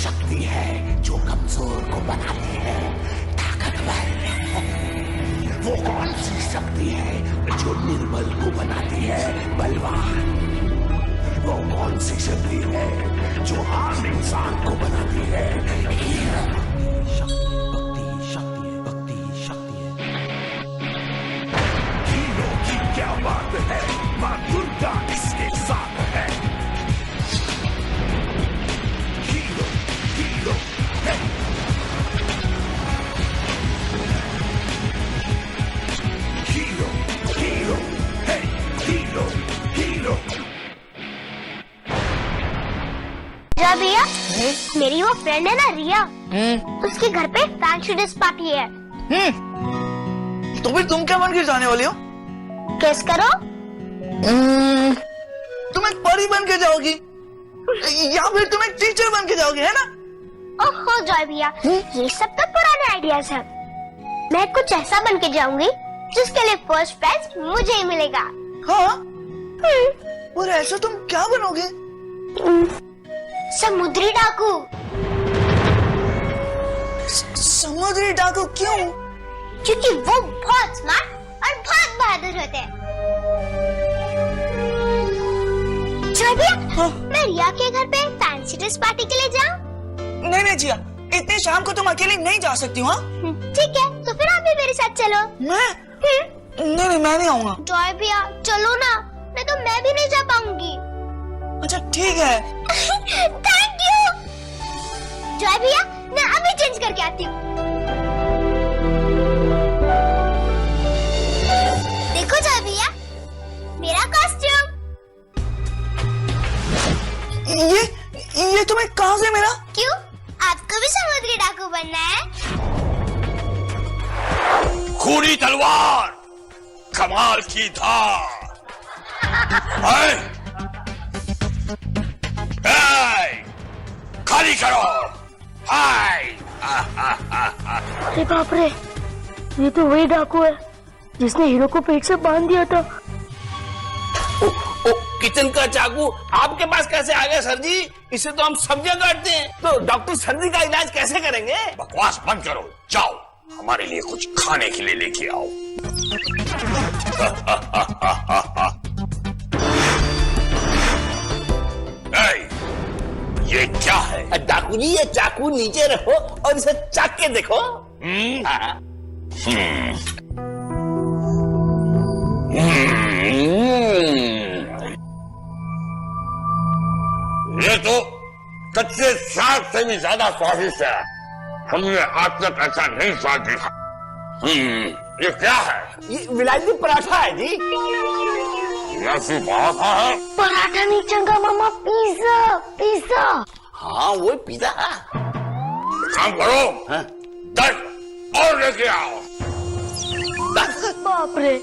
शक्ति है जो कमजोर को बनाती है ताकतवर। वो कौन सी शक्ति है जो निर्बल को बनाती है बलवान? वो कौन सी शक्ति है जो आम इंसान को बनाती है हीरा? भक्ति शक्ति है, भक्ति शक्ति है। हीरो की क्या बात है, माँ दुर्गा इसके साथ है। हीरो हीरो है। हीरो हीरो है। Hero hero. जा भैया, मेरी वो फ्रेंड है ना रिया, उसके घर पे फैंसी ड्रेस पार्टी है। तो फिर तुम क्या बन के जाने वाली हो? गेस करो। तुम एक परी बन के जाओगी या फिर तुम एक टीचर बन के जाओगी, है ना? ओहो जॉय भैया, ये सब तो पुराने आइडियाज हैं। मैं कुछ ऐसा बन के जाऊंगी जिसके लिए फर्स्ट प्राइज मुझे ही मिलेगा। हाँ? और ऐसा तुम क्या बनोगे? समुद्री डाकू। समुद्री डाकू क्यों? क्योंकि वो बहुत स्मार्ट और बहुत बहादुर होते हैं। जॉय भैया, मैं रिया के घर पे फैंसी ड्रेस पार्टी के लिए जाऊं? नहीं जिया, इतनी शाम को तुम अकेली नहीं जा सकती हो। ठीक है, तो फिर आप भी मेरे साथ चलो। मैं? नहीं, मैं नहीं आऊंगा। जॉय भैया चलो ना, नहीं तो मैं भी नहीं जा पाऊंगी। अच्छा ठीक है। Thank you. जॉय भैया, मैं अभी चेंज करके आती हूँ। देखो जॉय भैया, मेरा कॉस्ट्यूम। ये तुम्हें कहाँ से मिला? क्यों, आपको भी समुद्री डाकू बनना है? खूनी तलवार, कमाल की धार। खाली करो। हाय। अरे बाप रे, ये तो वही डाकू है जिसने हीरो को पेट से बांध दिया था। किचन का चाकू आपके पास कैसे आ गया सर जी? इसे तो हम सब्जियां काटते हैं, तो डॉक्टर सर्दी का इलाज कैसे करेंगे? बकवास बंद करो, जाओ हमारे लिए कुछ खाने के लिए लेके आओ। ये क्या है? डाकू जी, ये चाकू नीचे रखो और इसे चाक के देखो। ये तो कच्चे साग से भी ज्यादा स्वादिष्ट है। हमने आज तक ऐसा नहीं स्वाद देखा। ये क्या है? ये विलायती पराठा है जी। ऐसी पराठा है? पराठा नहीं चंगा मामा, पिज्जा पिज्जा। हाँ वो पिज्जा। काम करो, 10 और लेके आओ। बाप रे,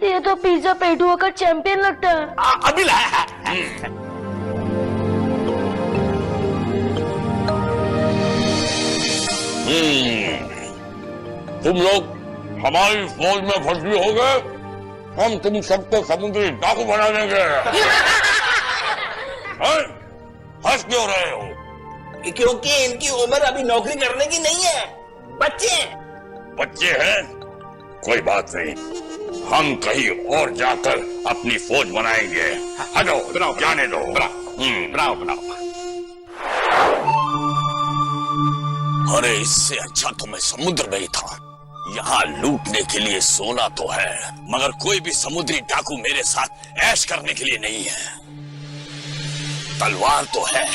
ये तो पिज्जा पेटुआ का चैंपियन लगता है। अभी लाया। तुम लोग हमारी फौज में भर्ती हो गए, हम तुम सबको समुद्री डाकू बना देंगे। हंस क्यों रहे हो? क्योंकि इनकी उम्र अभी नौकरी करने की नहीं है, बच्चे हैं। बच्चे हैं? कोई बात नहीं, हम कहीं और जाकर अपनी फौज बनाएंगे। हटो, जाने दो। बनाओ। अरे इससे अच्छा तो मैं समुद्र में ही था। यहाँ लूटने के लिए सोना तो है, मगर कोई भी समुद्री डाकू मेरे साथ ऐश करने के लिए नहीं है। तलवार तो है,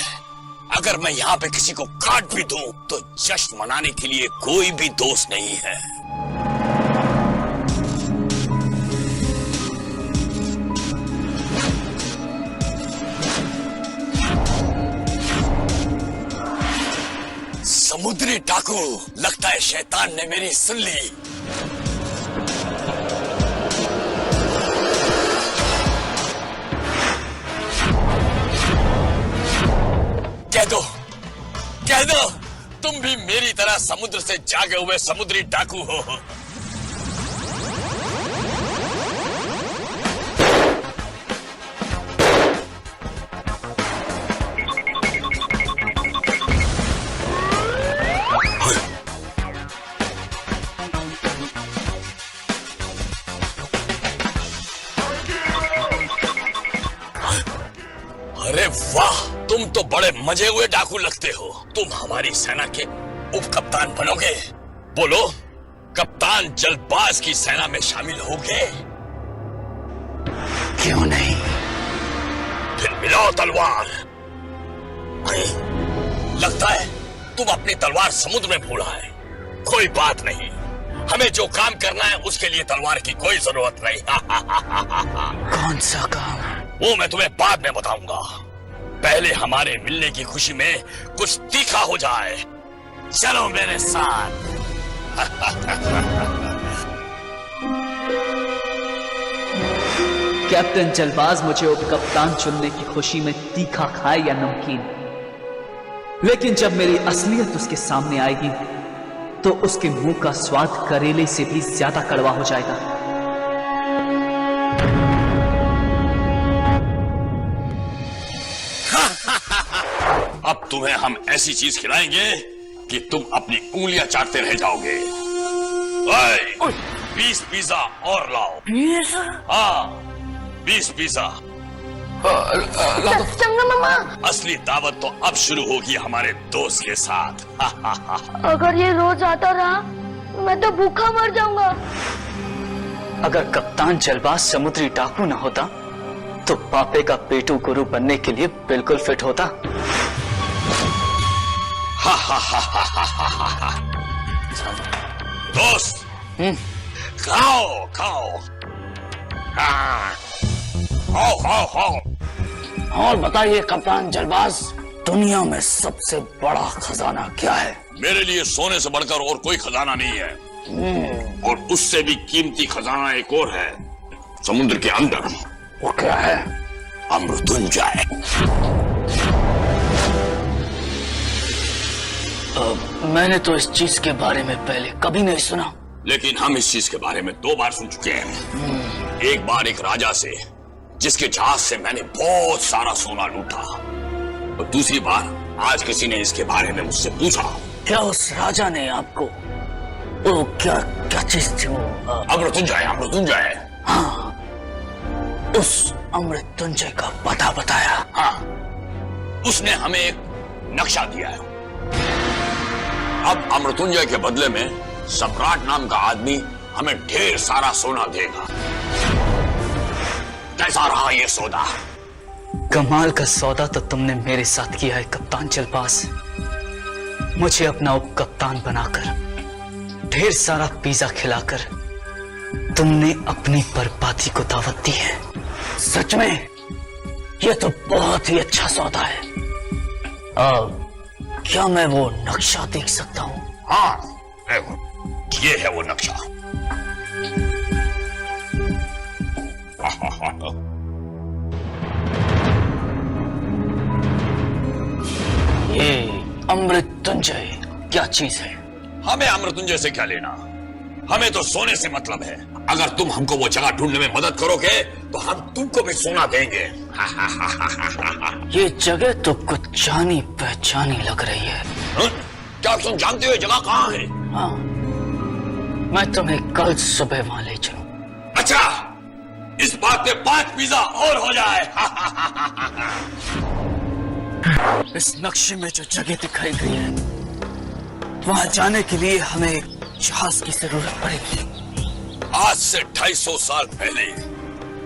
अगर मैं यहाँ पे किसी को काट भी दूं तो जश्न मनाने के लिए कोई भी दोस्त नहीं है। समुद्री डाकू, लगता है शैतान ने मेरी सुन ली। कह दो तुम भी मेरी तरह समुद्र से जागे हुए समुद्री डाकू हो। अरे वाह, तुम तो बड़े मजे हुए डाकू लगते हो। तुम हमारी सेना के उप कप्तान बनोगे? बोलो, कप्तान जल्दबाज की सेना में शामिल होगे? क्यों नहीं? फिर मिलाओ तलवार। लगता है तुम अपनी तलवार समुद्र में भूला है। कोई बात नहीं, हमें जो काम करना है उसके लिए तलवार की कोई जरूरत नहीं। कौन सा काम? वो मैं तुम्हें बाद में बताऊंगा। पहले हमारे मिलने की खुशी में कुछ तीखा हो जाए। चलो मेरे साथ। कैप्टन जलबाज मुझे उप कप्तान चुनने की खुशी में तीखा खाए या नमकीन, लेकिन जब मेरी असलियत उसके सामने आएगी तो उसके मुंह का स्वाद करेले से भी ज्यादा कड़वा हो जाएगा। अब तुम्हें हम ऐसी चीज खिलाएंगे कि तुम अपनी उंगलियां चाटते रह जाओगे। 20 पिज्जा और लाओ। हाँ, 20 पिज्जा। चंगा मामा, असली दावत तो अब शुरू होगी हमारे दोस्त के साथ। अगर ये रोज आता रहा मैं तो भूखा मर जाऊंगा। अगर कप्तान जलबाज समुद्री डाकू न होता तो पापे का पेटू गुरु बनने के लिए बिल्कुल फिट होता। दोस्त, खाओ खाओ। हाँ, खाओ खाओ खाओ। और बताइए कप्तान जलबाज, दुनिया में सबसे बड़ा खजाना क्या है? मेरे लिए सोने से बढ़कर और कोई खजाना नहीं है। और उससे भी कीमती खजाना एक और है समुद्र के अंदर। वो क्या है? अमृत्युंजय। मैंने तो इस चीज के बारे में पहले कभी नहीं सुना। लेकिन हम इस चीज के बारे में 2 बार सुन चुके हैं। एक बार एक राजा से, जिसके जहाज से मैंने बहुत सारा सोना लूटा। और दूसरी बार आज किसी ने इसके बारे में मुझसे पूछा। क्या उस राजा ने आपको वो क्या क्या चीज थी वो? अमृत्युंजय, अमृत्युंजय। हाँ, उस अमृत्युंजय का पता बताया? हाँ, उसने हमें एक नक्शा दिया है। अब अमृत्युंजय के बदले में सम्राट नाम का आदमी हमें ढेर सारा सोना देगा। कैसा रहा ये सौदा? कमाल का सौदा तो तुमने मेरे साथ किया है कप्तान जलबाज। मुझे अपना उप कप्तान बनाकर, ढेर सारा पिज्जा खिलाकर तुमने अपनी बर्बादी को दावत दी है। सच में ये तो बहुत ही अच्छा सौदा है। क्या मैं वो नक्शा देख सकता हूँ? हाँ, ये है वो नक्शा। ये अमृत्युंजय क्या चीज है? हमें अमृत्युंजय से क्या लेना? हमें तो सोने से मतलब है। अगर तुम हमको वो जगह ढूंढने में मदद करोगे तो हम तुमको भी सोना देंगे। ये जगह तो कुछ जानी पहचानी लग रही है। क्या तुम जानते हो ये जगह कहाँ है? हाँ, मैं तुम्हें कल सुबह वहां ले चलूं। अच्छा, इस बात पे 5 पिज्जा और हो जाए। इस नक्शे में जो जगह दिखाई गई है वहां जाने के लिए हमें एक जहाज की जरूरत पड़ेगी। आज से 250 साल पहले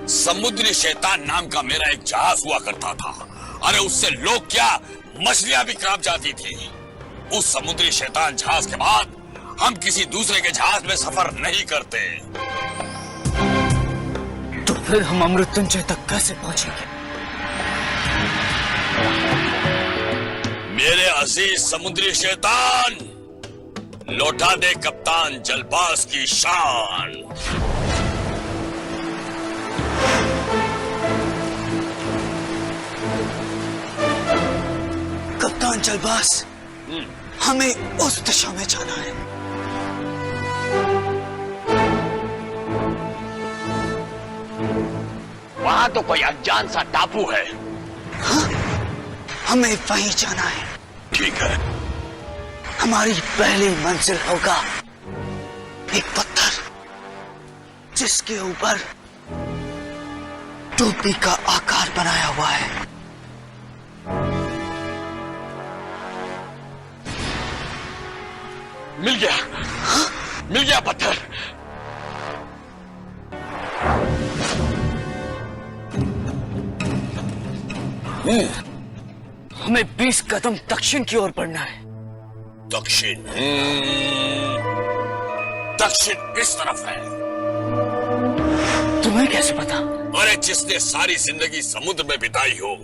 समुद्री शैतान नाम का मेरा एक जहाज हुआ करता था। अरे उससे लोग क्या, मछलियां भी कांप जाती थी। उस समुद्री शैतान जहाज के बाद हम किसी दूसरे के जहाज में सफर नहीं करते। तो फिर हम अमृत्युंजय तक कैसे पहुंचेंगे? मेरे अजीज समुद्री शैतान, लौटा दे कप्तान जलबाज की शान। कप्तान जलबाज, हमें उस दिशा में जाना है। वहां तो कोई अनजान सा टापू है। हाँ? हमें वहीं जाना है। ठीक है। हमारी पहली मंजिल होगा एक पत्थर जिसके ऊपर टोपी का आकार बनाया हुआ है। मिल गया, मिल गया पत्थर। हमें 20 कदम दक्षिण की ओर बढ़ना है। दक्षिण? दक्षिण इस तरफ है। तुम्हें कैसे पता? अरे जिसने सारी जिंदगी समुद्र में बिताई हो,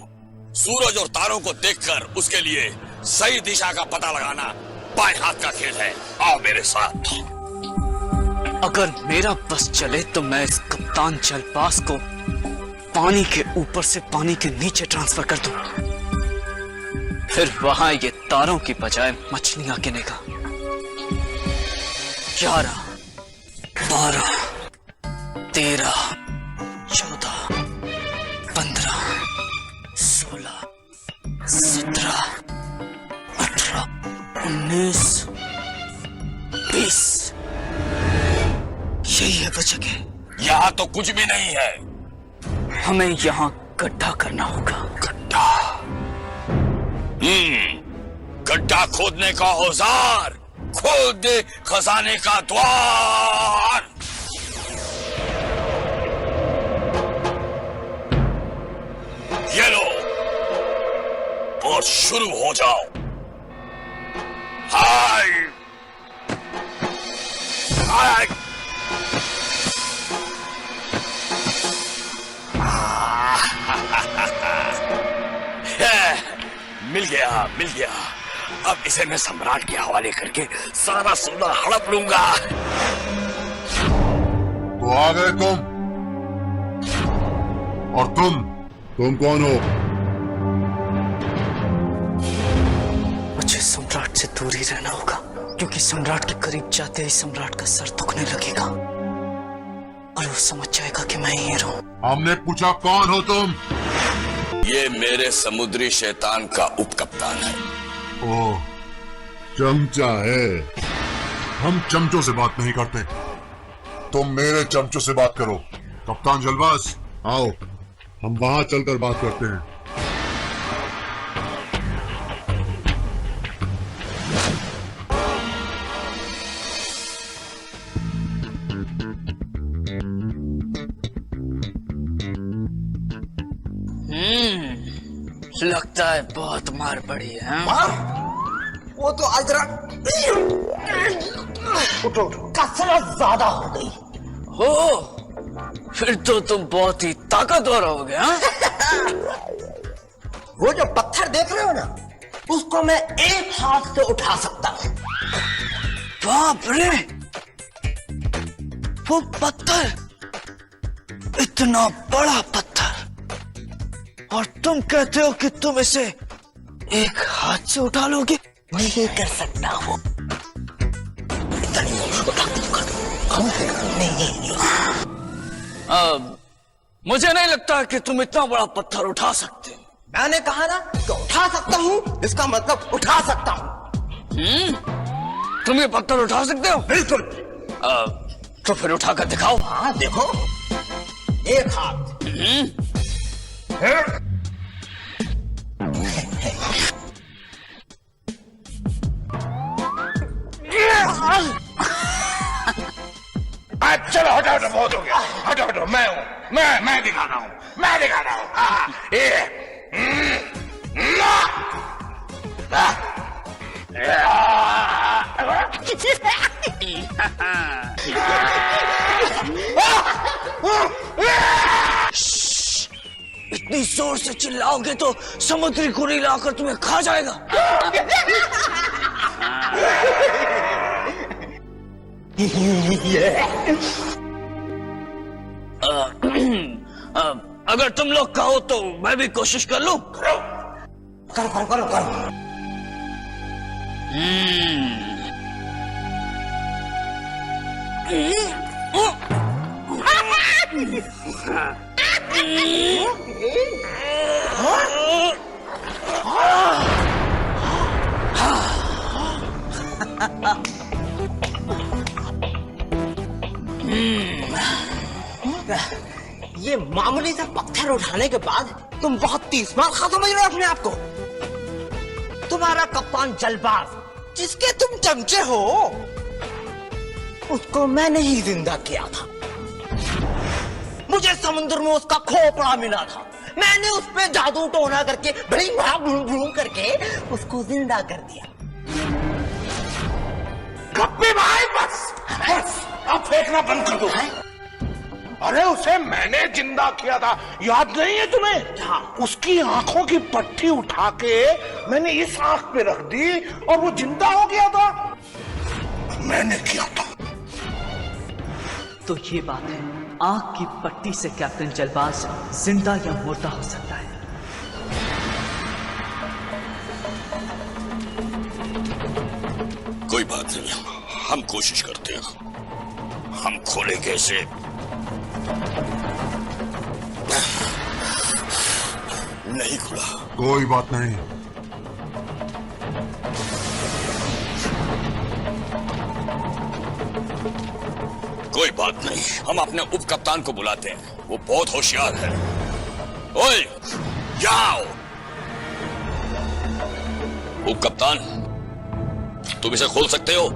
सूरज और तारों को देखकर उसके लिए सही दिशा का पता लगाना बाएं हाथ का खेल है। आओ मेरे साथ। अगर मेरा बस चले तो मैं इस कप्तान जलपास को पानी के ऊपर से पानी के नीचे ट्रांसफर कर दूं। फिर वहां ये तारों की बजाय मछलियां गिनेगा। 11, 12, 13, 14, 15, 16, 17, 18, 19, 20। यही है वो जगह। यहाँ तो कुछ भी नहीं है। हमें यहाँ गड्ढा करना होगा। गड्ढा? गड्ढा खोदने का औजार, खोद दे खजाने का द्वार। ये लो और शुरू हो जाओ। हाय हाय। मिल गया, मिल गया। अब इसे मैं सम्राट के हवाले करके सारा सोना हड़प लूंगा। तो आ गए तुम? और तुम कौन हो? मुझे सम्राट से दूर ही रहना होगा, क्योंकि सम्राट के करीब जाते ही सम्राट का सर दुखने लगेगा और वो समझ जाएगा कि मैं ही हूं। हमने पूछा कौन हो तुम? ये मेरे समुद्री शैतान का उपकप्तान है। ओह, चमचा है। हम चमचों से बात नहीं करते, तुम मेरे चमचों से बात करो। कप्तान जलबाज, आओ हम वहां चलकर बात करते हैं। लगता है बहुत मार पड़ी है। वो तो आज उठो कसरत ज्यादा हो गई। हो, फिर तो तुम बहुत ही ताकतवर हो गए। वो जो पत्थर देख रहे हो ना, उसको मैं एक हाथ से उठा सकता हूँ। बाप रे, वो पत्थर, इतना बड़ा पत्थर, और तुम कहते हो कि तुम इसे एक हाथ से उठा लोगे? नहीं कर सकता हूँ। मुझे नहीं लगता कि तुम इतना बड़ा पत्थर उठा सकते। मैंने कहा ना कि उठा सकता हूँ, इसका मतलब उठा सकता हूँ। तुम ये पत्थर उठा सकते हो? बिल्कुल। तो फिर उठा कर दिखाओ। हाँ देखो, एक हाथ। चलो हटाओ, तो बहुत हो गया। हटाओ हटाओ, मैं हूं, मैं दिखाता हूं, मैं दिखाता हूं। इतनी जोर से चिल्लाओगे तो समुद्री गोरिल्ला आकर तुम्हें खा जाएगा। अगर तुम लोग कहो तो मैं भी कोशिश कर लूं। करो करो करो करो। ये मामूली सा पत्थर उठाने के बाद तुम बहुत तीस मार खा समझ रहे हो अपने आप को। तुम्हारा कप्तान जलबाज जिसके तुम चमचे हो उसको मैंने ही जिंदा किया था। मुझे समुद्र में उसका खोपड़ा मिला था, मैंने उस पे जादू टोना करके बड़ी भूम करके उसको जिंदा कर दिया। गप्पे भाई बस अब फेंकना बंद कर दो। अरे उसे मैंने जिंदा किया था, याद नहीं है तुम्हें? हाँ। उसकी आंखों की पट्टी उठा के मैंने इस आंख पे रख दी और वो जिंदा हो गया था। मैंने किया था। तो ये बात है, आंख की पट्टी से कैप्टन जलबाज जिंदा या मुर्दा हो सकता है। कोई बात नहीं, हम कोशिश करते हैं। हम खोलेंगे इसे। नहीं खुला। कोई बात नहीं। कोई बात नहीं, हम अपने उप कप्तान को बुलाते हैं, वो बहुत होशियार है। ओए, जाओ। उप कप्तान, तुम इसे खोल सकते हो?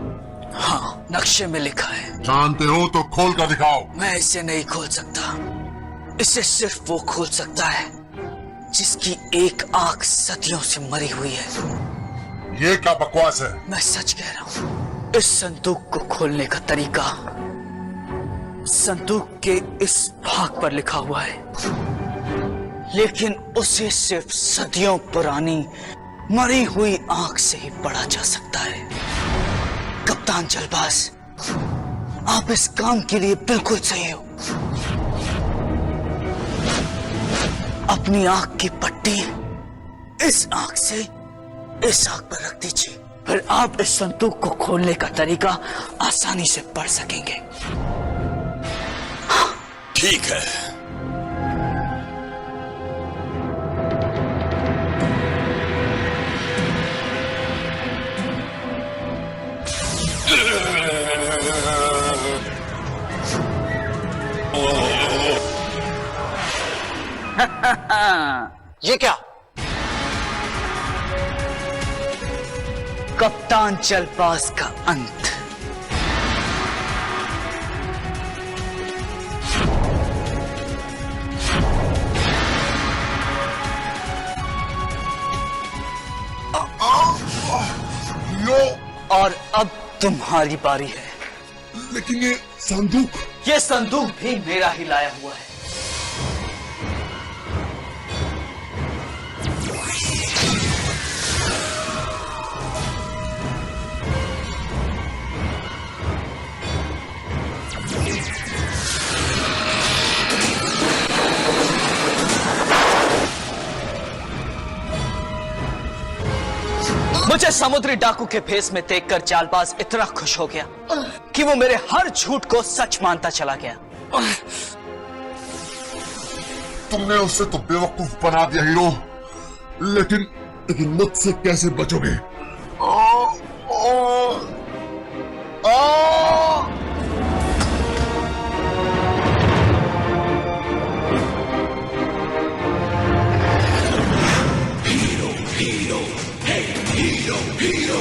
हाँ, नक्शे में लिखा है। जानते हो तो खोल कर दिखाओ। मैं इसे नहीं खोल सकता। इसे सिर्फ वो खोल सकता है जिसकी एक आंख सदियों से मरी हुई है। ये क्या बकवास है? मैं सच कह रहा हूं। इस संदूक को खोलने का तरीका संदूक के इस भाग पर लिखा हुआ है, लेकिन उसे सिर्फ सदियों पुरानी मरी हुई आंख से ही पढ़ा जा सकता है। कप्तान जलबाज, आप इस काम के लिए बिल्कुल सही हो। अपनी आंख की पट्टी इस आंख से इस आंख पर रख दीजिए, फिर आप इस संदूक को खोलने का तरीका आसानी से पढ़ सकेंगे। ठीक है। ये क्या? कप्तान जलबाज का अंत। और अब तुम्हारी बारी है। लेकिन ये संदूक। ये संदूक भी मेरा ही लाया हुआ है। मुझे समुद्री डाकू के भेस में देखकर जालबाज इतना खुश हो गया कि वो मेरे हर झूठ को सच मानता चला गया। तुमने उसे तो बेवकूफ बना दिया हीरो, लेकिन मुझसे कैसे बचोगे? Hero, hero, hey, hero, hero.